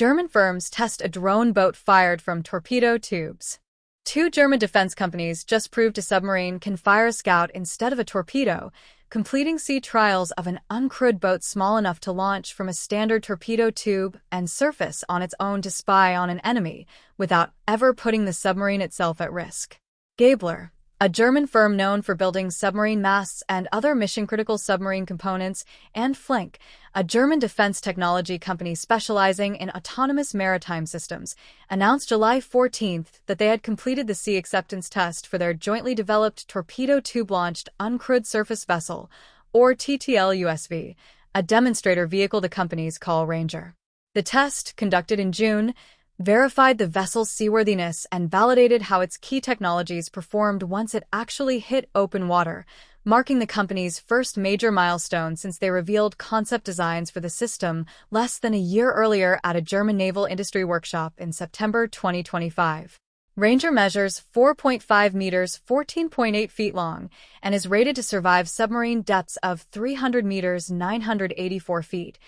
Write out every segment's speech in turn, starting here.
German firms test a drone boat fired from torpedo tubes. Two German defense companies just proved a submarine can fire a scout instead of a torpedo, completing sea trials of an uncrewed boat small enough to launch from a standard torpedo tube and surface on its own to spy on an enemy, without ever putting the submarine itself at risk. GABLER, a German firm known for building submarine masts and other mission-critical submarine components, and FLANQ, a German defense technology company specializing in autonomous maritime systems, announced July 14 that they had completed the sea acceptance test for their jointly developed torpedo-tube-launched uncrewed surface vessel, or TTL-USV, a demonstrator vehicle the companies call Ranger. The test, conducted in June, verified the vessel's seaworthiness and validated how its key technologies performed once it actually hit open water, marking the company's first major milestone since they revealed concept designs for the system less than a year earlier at a German naval industry workshop in September 2025. Ranger measures 4.5 meters, 14.8 feet long, and is rated to survive submarine depths of 300 meters, 984 feet.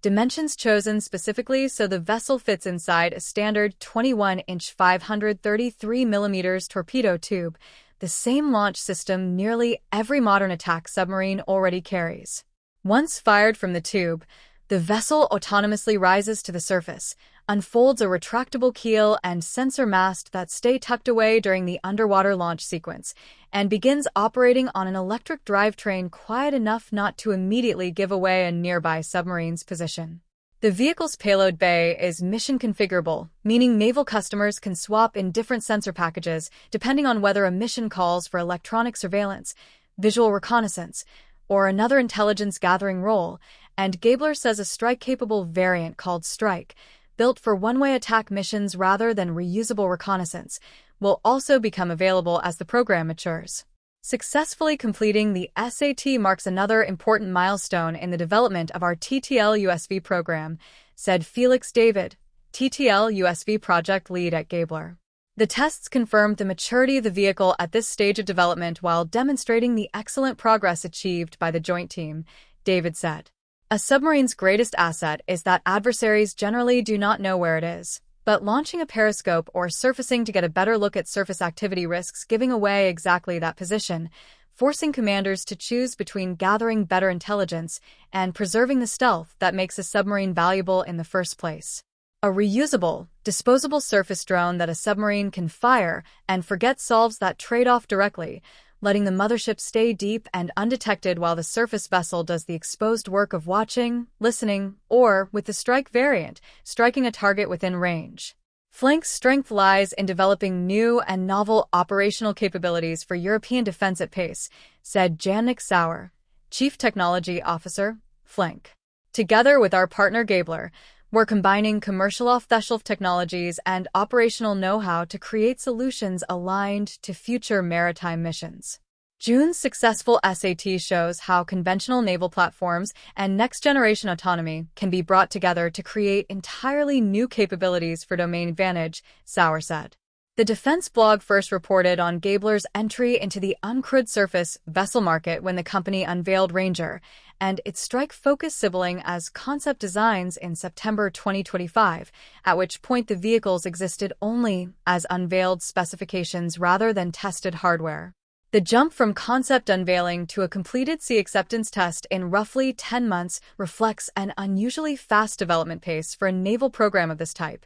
Dimensions chosen specifically so the vessel fits inside a standard 21-inch 533 mm torpedo tube, the same launch system nearly every modern attack submarine already carries. Once fired from the tube, the vessel autonomously rises to the surface, unfolds a retractable keel and sensor mast that stay tucked away during the underwater launch sequence, and begins operating on an electric drivetrain quiet enough not to immediately give away a nearby submarine's position. The vehicle's payload bay is mission configurable, meaning naval customers can swap in different sensor packages depending on whether a mission calls for electronic surveillance, visual reconnaissance, or another intelligence-gathering role, and GABLER says a strike-capable variant called Strike, built for one-way attack missions rather than reusable reconnaissance, will also become available as the program matures. Successfully completing the SAT marks another important milestone in the development of our TTL-USV program, said Felix David, TTL-USV project lead at GABLER. The tests confirmed the maturity of the vehicle at this stage of development while demonstrating the excellent progress achieved by the joint team, David said. A submarine's greatest asset is that adversaries generally do not know where it is, but launching a periscope or surfacing to get a better look at surface activity risks giving away exactly that position, forcing commanders to choose between gathering better intelligence and preserving the stealth that makes a submarine valuable in the first place. A reusable, disposable surface drone that a submarine can fire and forget solves that trade-off directly, letting the mothership stay deep and undetected while the surface vessel does the exposed work of watching, listening, or, with the Strike variant, striking a target within range. FLANQ's strength lies in developing new and novel operational capabilities for European defense at pace, said Jan-Nick Sauer, Chief Technology Officer, FLANQ. Together with our partner GABLER, we're combining commercial off-the-shelf technologies and operational know-how to create solutions aligned to future maritime missions. June's successful SAT shows how conventional naval platforms and next-generation autonomy can be brought together to create entirely new capabilities for domain advantage, Sauer said. The defense blog first reported on GABLER's entry into the uncrewed surface vessel market when the company unveiled Ranger and its strike-focused sibling as concept designs in September 2025, at which point the vehicles existed only as unveiled specifications rather than tested hardware. The jump from concept unveiling to a completed sea acceptance test in roughly 10 months reflects an unusually fast development pace for a naval program of this type,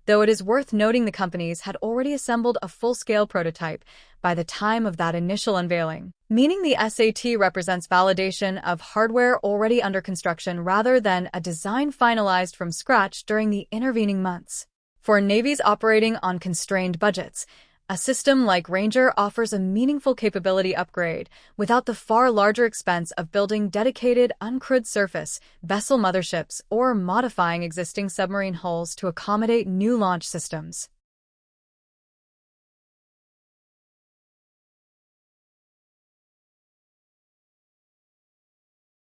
though it is worth noting the companies had already assembled a full-scale prototype by the time of that initial unveiling, meaning the SAT represents validation of hardware already under construction rather than a design finalized from scratch during the intervening months. For navies operating on constrained budgets, a system like Ranger offers a meaningful capability upgrade without the far larger expense of building dedicated uncrewed surface vessel motherships or modifying existing submarine hulls to accommodate new launch systems.